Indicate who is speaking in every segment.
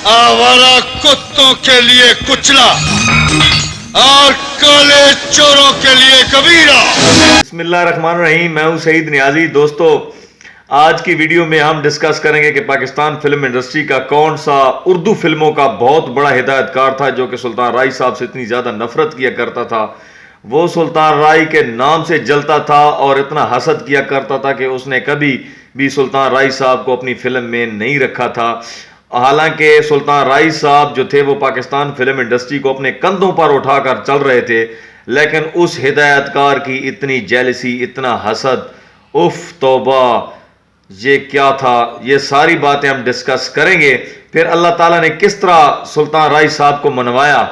Speaker 1: आवारा कुत्तों के लिए कुचला और काले चोरों के लिए कबीरा।
Speaker 2: बिस्मिल्लाहिर्रहमानिर्रहीम। मैं हूं सईद नियाजी। दोस्तों, आज की वीडियो में हम डिस्कस करेंगे कि पाकिस्तान फिल्म इंडस्ट्री का कौन सा उर्दू फिल्मों का बहुत बड़ा हिदायतकार था जो कि सुल्तान राय साहब से इतनी ज़्यादा नफरत किया करता था। वो सुल्तान राय के नाम से जलता था और इतना हसद किया करता था कि उसने कभी भी सुल्तान राय साहब को अपनी फिल्म में नहीं रखा था। हालांकि सुल्तान राय साहब जो थे वो पाकिस्तान फिल्म इंडस्ट्री को अपने कंधों पर उठाकर चल रहे थे, लेकिन उस हिदायतकार की इतनी जेलसी, इतना हसद, उफ तौबा, ये क्या था। ये सारी बातें हम डिस्कस करेंगे। फिर अल्लाह ताला ने किस तरह सुल्तान राय साहब को मनवाया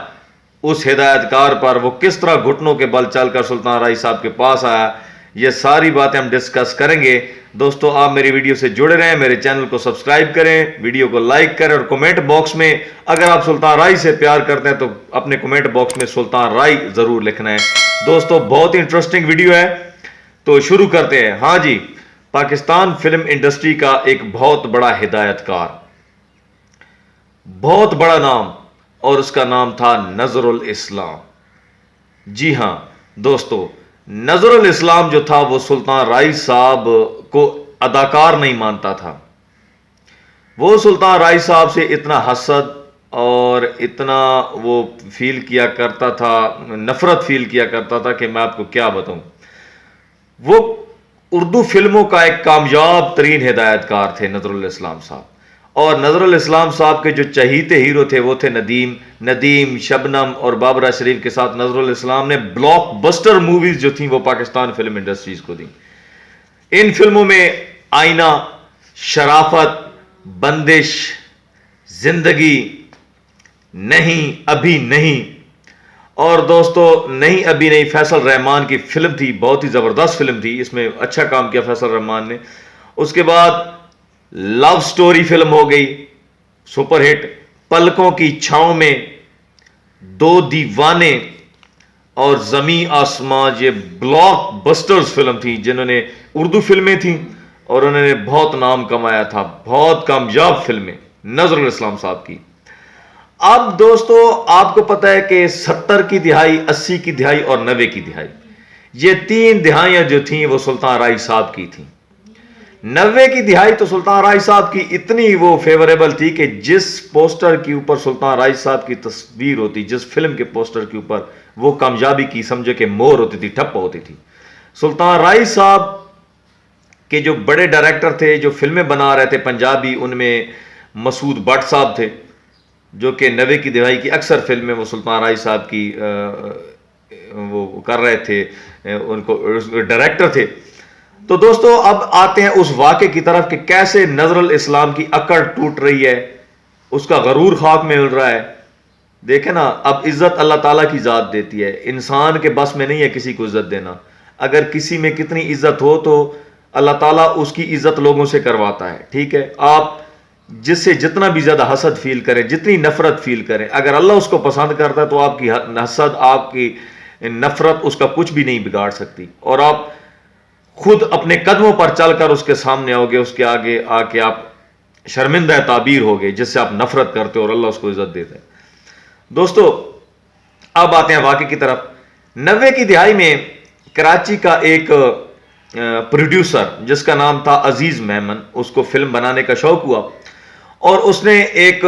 Speaker 2: उस हिदायतकार पर, वो किस तरह घुटनों के बल चलकर सुल्तान राय साहब के पास आया, ये सारी बातें हम डिस्कस करेंगे। दोस्तों, आप मेरी वीडियो से जुड़े रहें, मेरे चैनल को सब्सक्राइब करें, वीडियो को लाइक करें और कमेंट बॉक्स में अगर आप सुल्तान राय से प्यार करते हैं तो अपने कमेंट बॉक्स में सुल्तान राय जरूर लिखना है। दोस्तों, बहुत ही इंटरेस्टिंग वीडियो है, तो शुरू करते हैं। हाँ जी, पाकिस्तान फिल्म इंडस्ट्री का एक बहुत बड़ा हिदायतकार, बहुत बड़ा नाम, और उसका नाम था नजरुल इस्लाम। जी हां दोस्तों, नजरुल इस्लाम जो था वो सुल्तान राय साहब को अदाकार नहीं मानता था। वो सुल्तान राय साहब से इतना हसद और इतना वो फील किया करता था, नफरत फील किया करता था कि मैं आपको क्या बताऊं। वो उर्दू फिल्मों का एक कामयाब तरीन हिदायतकार थे नजरुल इस्लाम साहब। और नजरुल इस्लाम साहब के जो चहीते हीरो थे वो थे नदीम, शबनम और बाबरा शरीफ के साथ नजरुल इस्लाम ने ब्लॉकबस्टर मूवीज जो थी वो पाकिस्तान फिल्म इंडस्ट्रीज को दी। इन फिल्मों में आईना, शराफत, बंदिश, जिंदगी, नहीं अभी नहीं, और दोस्तों नहीं अभी नहीं फैसल रहमान की फिल्म थी, बहुत ही जबरदस्त फिल्म थी, इसमें अच्छा काम किया फैसल रहमान ने। उसके बाद लव स्टोरी फिल्म हो गई सुपरहिट, पलकों की छांव में, दो दीवाने और जमी आसमां, ये ब्लॉकबस्टर्स फिल्म थी जिन्होंने उर्दू फिल्में थी और उन्होंने बहुत नाम कमाया था, बहुत कामयाब फिल्में नजरुल इस्लाम साहब की। अब दोस्तों, आपको पता है कि 70 की दिहाई, 80 की दिहाई और 90 की दिहाई, ये तीन दिहाइयां जो थी वो सुल्तान राय साहब की थी। 90 की दिहाई तो सुल्तान राय साहब की इतनी वो फेवरेबल थी कि जिस पोस्टर के ऊपर सुल्तान राय साहब की तस्वीर होती, जिस फिल्म के पोस्टर के ऊपर, वो कामयाबी की समझे कि मोहर होती थी, ठप्प होती थी। सुल्तान राय साहब के जो बड़े डायरेक्टर थे जो फिल्में बना रहे थे पंजाबी, उनमें मसूद भट्ट साहब थे जो कि 90 की दिहाई की अक्सर फिल्में वो सुल्तान राय साहब की वो कर रहे थे, उनको डायरेक्टर थे। तो दोस्तों, अब आते हैं उस वाक़े की तरफ कि कैसे नजरुल इस्लाम की अकड़ टूट रही है, उसका गरूर खाक में मिल रहा है। देखें ना, अब इज्जत अल्लाह ताला की ज़ात देती है, इंसान के बस में नहीं है किसी को इज्जत देना। अगर किसी में कितनी इज्जत हो तो अल्लाह ताला उसकी इज्जत लोगों से करवाता है। ठीक है, आप जिससे जितना भी ज़्यादा हसद फील करें, जितनी नफरत फील करें, अगर अल्लाह उसको पसंद करता है तो आपकी हसद, आपकी नफरत उसका कुछ भी नहीं बिगाड़ सकती, और आप खुद अपने कदमों पर चलकर उसके सामने आओगे, उसके आगे आके आप शर्मिंदा ताबीर होगे जिससे आप नफरत करते हो और अल्लाह उसको इज्जत देता है। दोस्तों, अब आते हैं वाक़े की तरफ। 90 की दिहाई में कराची का एक प्रोड्यूसर जिसका नाम था अजीज मेमन, उसको फिल्म बनाने का शौक हुआ और उसने एक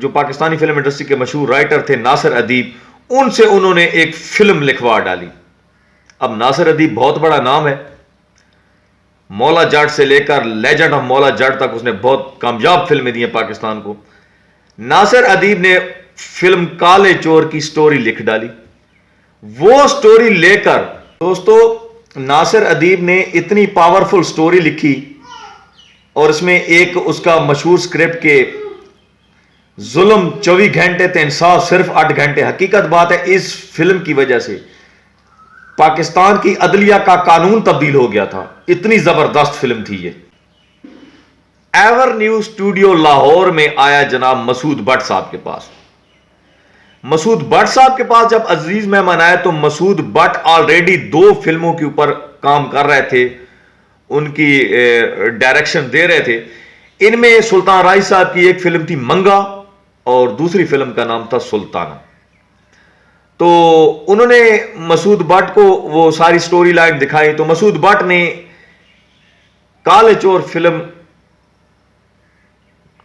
Speaker 2: जो पाकिस्तानी फिल्म इंडस्ट्री के मशहूर राइटर थे नासिर अदीब, उनसे उन्होंने एक फिल्म लिखवा डाली। अब नासिर अदीब बहुत बड़ा नाम है, मौला जट से लेकर लेजेंड ऑफ मौला जट तक उसने बहुत कामयाब फिल्में दी हैं पाकिस्तान को। नासिर अदीब ने फिल्म काले चोर की स्टोरी लिख डाली। वो स्टोरी लेकर दोस्तों, नासिर अदीब ने इतनी पावरफुल स्टोरी लिखी और इसमें एक उसका मशहूर स्क्रिप्ट के जुल्म 24 घंटे थे, इंसाफ सिर्फ 8 घंटे। हकीकत बात है, इस फिल्म की वजह से पाकिस्तान की अदलिया का कानून तब्दील हो गया था, इतनी जबरदस्त फिल्म थी ये। एवर न्यू स्टूडियो लाहौर में आया जनाब मसूद भट्ट साहब के पास। मसूद भट्ट साहब के पास जब अजीज मेहमान आए तो मसूद भट्ट ऑलरेडी 2 फिल्मों के ऊपर काम कर रहे थे, उनकी डायरेक्शन दे रहे थे। इनमें सुल्तान राय साहब की एक फिल्म थी मंगा और दूसरी फिल्म का नाम था सुल्ताना। तो उन्होंने मसूद भट्ट को वो सारी स्टोरी लाइन दिखाई, तो मसूद भट्ट ने काले चोर फिल्म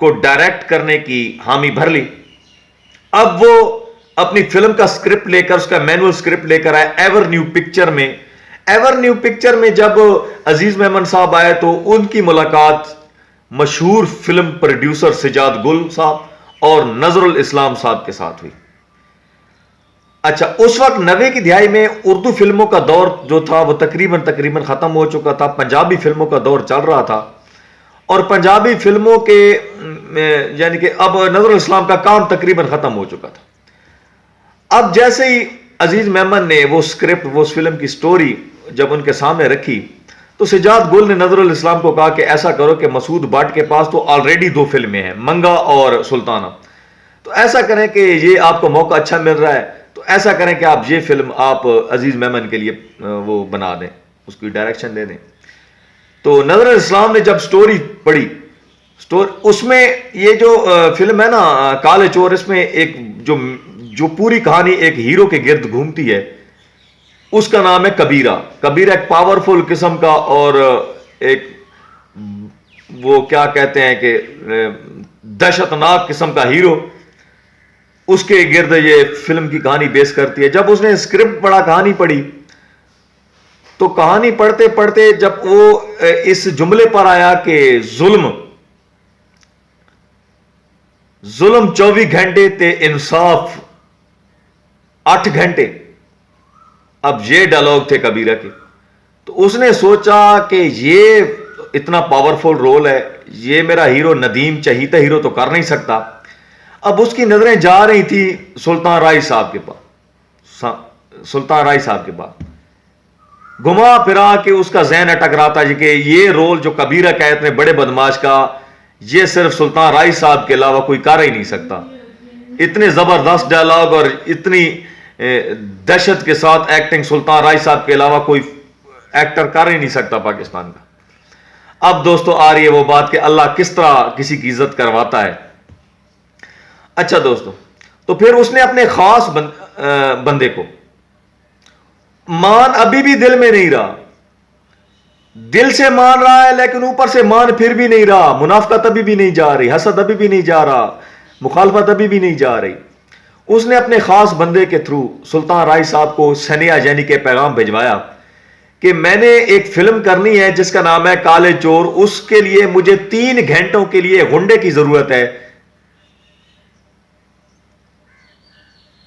Speaker 2: को डायरेक्ट करने की हामी भर ली। अब वो अपनी फिल्म का स्क्रिप्ट लेकर, उसका मैनुअल स्क्रिप्ट लेकर आए एवर न्यू पिक्चर में। एवर न्यू पिक्चर में जब अजीज मेमन साहब आए तो उनकी मुलाकात मशहूर फिल्म प्रोड्यूसर सिजाद गुल साहब और नजरुल इस्लाम साहब के साथ हुई। अच्छा, उस वक्त 90 की दिहाई में उर्दू फिल्मों का दौर जो था वो तकरीबन खत्म हो चुका था। पंजाबी फिल्मों का दौर चल रहा था और पंजाबी फिल्मों के यानी कि अब नजरुल इस्लाम का काम तकरीबन खत्म हो चुका था। अब जैसे ही अजीज मेमन ने वो स्क्रिप्ट, वो फिल्म की स्टोरी जब उनके सामने रखी तो सिजाद गुल ने नजरुल इस्लाम को कहा कि ऐसा करो कि मसूद भट्ट के पास तो ऑलरेडी 2 फिल्में हैं, मंगा और सुल्ताना, तो ऐसा करें कि ये आपको मौका अच्छा मिल रहा है, तो ऐसा करें कि आप ये फिल्म आप अजीज मेमन के लिए वो बना दें, उसकी डायरेक्शन दे दें। तो नजरुल इस्लाम ने जब स्टोरी पढ़ी, उसमें ये जो फिल्म है ना काले चोर, इसमें एक जो पूरी कहानी एक हीरो के गिर्द घूमती है, उसका नाम है कबीरा। कबीरा एक पावरफुल किस्म का और एक वो क्या कहते हैं कि दहशतनाक किस्म का हीरो, उसके गिर्द ये फिल्म की कहानी बेस करती है। जब उसने स्क्रिप्ट पढ़ा, कहानी पढ़ी, तो कहानी पढ़ते पढ़ते जब वो इस जुमले पर आया कि जुल्म 24 घंटे ते इंसाफ 8 घंटे, अब ये डायलॉग थे कबीरा के, तो उसने सोचा कि ये इतना पावरफुल रोल है, ये मेरा हीरो नदीम चहीता हीरो तो कर नहीं सकता। अब उसकी नजरें जा रही थी सुल्तान राय साहब के पास, सुल्तान राय साहब के पास घुमा फिरा के उसका जहन अटक रहा था कि ये रोल जो कबीरा का इतने बड़े बदमाश का, ये सिर्फ सुल्तान राय साहब के अलावा कोई कर ही नहीं सकता। इतने जबरदस्त डायलॉग और इतनी दहशत के साथ एक्टिंग सुल्तान राय साहब के अलावा कोई एक्टर कर ही नहीं सकता पाकिस्तान का। अब दोस्तों आ रही है वो बात कि अल्लाह किस तरह किसी की इज्जत करवाता है। अच्छा दोस्तों, तो फिर उसने अपने खास बंदे को, मान अभी भी दिल में नहीं रहा, दिल से मान रहा है लेकिन ऊपर से मान फिर भी नहीं रहा, मुनाफकत अभी भी नहीं जा रही, हसद अभी भी नहीं जा रहा, मुखालफत अभी भी नहीं जा रही। उसने अपने खास बंदे के थ्रू सुल्तान राय साहब को सनिया यानी के पैगाम भिजवाया कि मैंने एक फिल्म करनी है जिसका नाम है काले चोर, उसके लिए मुझे 3 घंटों के लिए गुंडे की जरूरत है।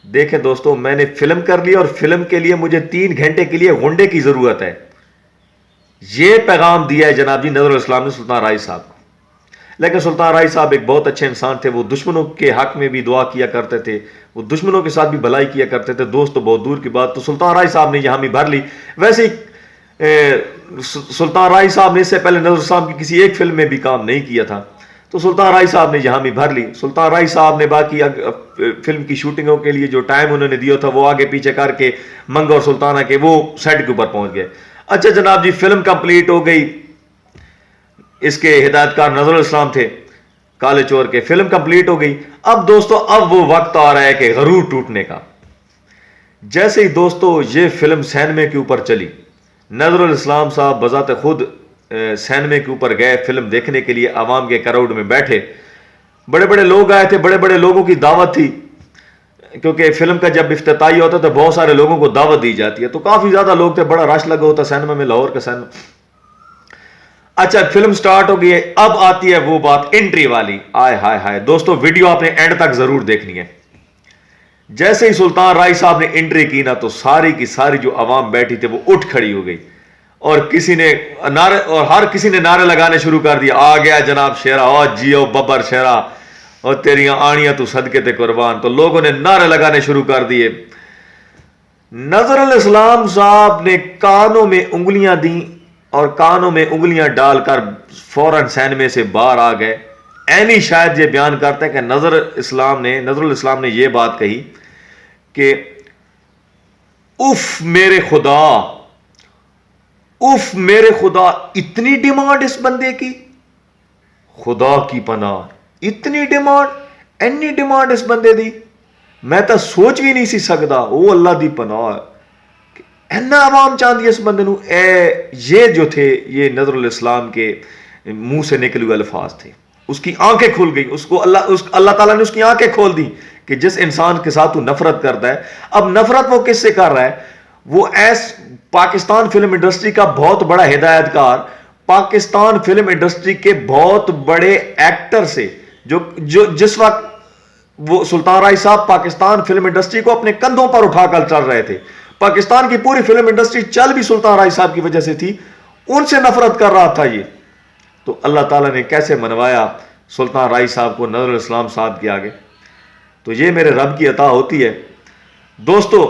Speaker 2: देखें दोस्तों, मैंने फिल्म कर ली और फिल्म के लिए मुझे 3 घंटे के लिए गुंडे की जरूरत है। यह पैगाम दिया है जनाब जी नजरुल इस्लाम ने सुल्तान राय साहब को। लेकिन सुल्तान राय साहब एक बहुत अच्छे इंसान थे, वो दुश्मनों के हक में भी दुआ किया करते थे, वो दुश्मनों के साथ भी भलाई किया करते थे। दोस्त तो बहुत दूर की बात, तो सुल्तान राय साहब ने यहाँ भी भर ली। वैसे ही सुल्तान राय साहब ने इससे पहले नजरुल इस्लाम की किसी एक फिल्म में भी काम नहीं किया था, तो सुल्तान राय साहब ने यहाँ भी भर ली। सुल्तान राय साहब ने बाकी फिल्म की शूटिंगों के लिए जो टाइम उन्होंने दिया था वो आगे पीछे करके मंगा और सुल्ताना के वो सेट के ऊपर पहुंच गए। अच्छा जनाब जी, फिल्म कंप्लीट हो गई, इसके हिदायतकार नजरुल इस्लाम थे काले चोर के, फिल्म कंप्लीट हो गई। अब दोस्तों, अब वो वक्त आ रहा है कि गरूर टूटने का। जैसे ही दोस्तों ये फिल्म सैनमे के ऊपर चली, नजरुल इस्लाम साहब बजाते खुद सैनमे के ऊपर गए फिल्म देखने के लिए, आवाम के क्राउड में बैठे, बड़े बड़े लोग आए थे, बड़े बड़े लोगों की दावत थी, क्योंकि फिल्म का जब इफ्तिताई होता है तो बहुत सारे लोगों को दावत दी जाती है, तो काफी ज्यादा लोग थे, बड़ा रश लगा होता सैनमे में, लाहौर का सैनमा। अच्छा, फिल्म स्टार्ट हो गई है। अब आती है वो बात एंट्री वाली, आय हाय हाय दोस्तों, वीडियो आपने एंड तक जरूर देखनी है। जैसे ही सुल्तान राय साहब ने एंट्री की ना, तो सारी की सारी जो आवाम बैठी थी वो उठ खड़ी हो गई और किसी ने नारे, और हर किसी ने नारे लगाने शुरू कर दिया, आ गया जनाब शेरा, और जियो बब्बर शेरा, और तेरिया आनियां तू सदके ते कुर्बान। तो लोगों ने नारे लगाने शुरू कर दिए। नजरुल इस्लाम साहब ने कानों में उंगलियां दी और कानों में उंगलियां डालकर फौरन सैनमे से बाहर आ गए। ऐनी शायद ये बयान करते हैं कि नजरुल इस्लाम ने यह बात कही कि उफ मेरे खुदा, उफ मेरे खुदा, इतनी डिमांड इस बंदे की, खुदा की पनाह, इतनी डिमांड, एनी डिमांड इस बंदे दी, मैं तो सोच भी नहीं सी सकता। वो अल्लाह दी पनाह, इन्ना आवाम चाहती है इस बंदे नू। ये जो थे ये नजरुल इस्लाम के मुंह से निकले हुए अल्फाज थे। उसकी आंखें खुल गई, उसको अल्लाह ताला ने उसकी आंखें खोल दी कि जिस इंसान के साथ तू नफरत करता है, अब नफरत वो किससे कर रहा है? वो पाकिस्तान फिल्म इंडस्ट्री का बहुत बड़ा हिदायतकार, पाकिस्तान फिल्म इंडस्ट्री के बहुत बड़े एक्टर से, जो जो जिस वक्त वो सुल्तान राय साहब पाकिस्तान फिल्म इंडस्ट्री को अपने कंधों पर उठाकर चल रहे थे, पाकिस्तान की पूरी फिल्म इंडस्ट्री चल भी सुल्तान राय साहब की वजह से थी, उनसे नफरत कर रहा था ये। तो अल्लाह ताला ने कैसे मनवाया सुल्तान राय साहब को नजरुल इस्लाम साहब के आगे। तो ये मेरे रब की अता होती है। दोस्तों,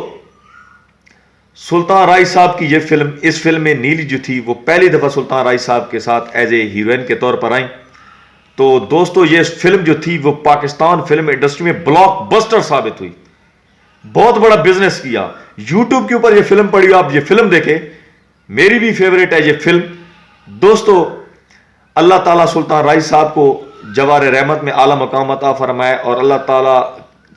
Speaker 2: सुल्तान राय साहब की ये फिल्म, इस फिल्म में नीली जो थी वो पहली दफ़ा सुल्तान राय साहब के साथ एज ए हीरोइन के तौर पर आई। तो दोस्तों, ये फिल्म जो थी वो पाकिस्तान फिल्म इंडस्ट्री में ब्लॉकबस्टर साबित हुई, बहुत बड़ा बिजनेस किया। यूट्यूब के ऊपर ये फिल्म पड़ी, आप ये फिल्म देखें, मेरी भी फेवरेट है ये फिल्म। दोस्तों, अल्लाह ताला सुल्तान राय साहब को जवार रहमत में आला मकाम अता फरमाए और अल्लाह ताला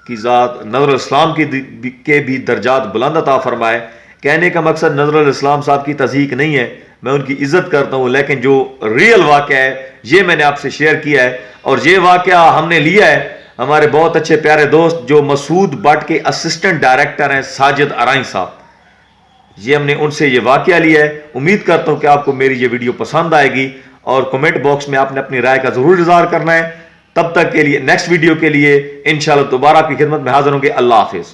Speaker 2: की ज़ात नजरुल इस्लाम के भी दर्जात बुलंद अता फरमाए। कहने का मकसद नजरुल इस्लाम साहब की तज़हीक नहीं है, मैं उनकी इज्जत करता हूं, लेकिन जो रियल वाक़या है ये मैंने आपसे शेयर किया है। और ये वाक़या हमने लिया है हमारे बहुत अच्छे प्यारे दोस्त जो मसूद बट के असिस्टेंट डायरेक्टर हैं साजिद अराई साहब, ये हमने उनसे ये वाक़या लिया है। उम्मीद करता हूं कि आपको मेरी ये वीडियो पसंद आएगी और कमेंट बॉक्स में आपने अपनी राय का जरूर इज़हार करना है। तब तक के लिए नेक्स्ट वीडियो के लिए इंशाल्लाह दोबारा आपकी खिदमत में हाजिर होंगे। अल्लाह हाफिज़।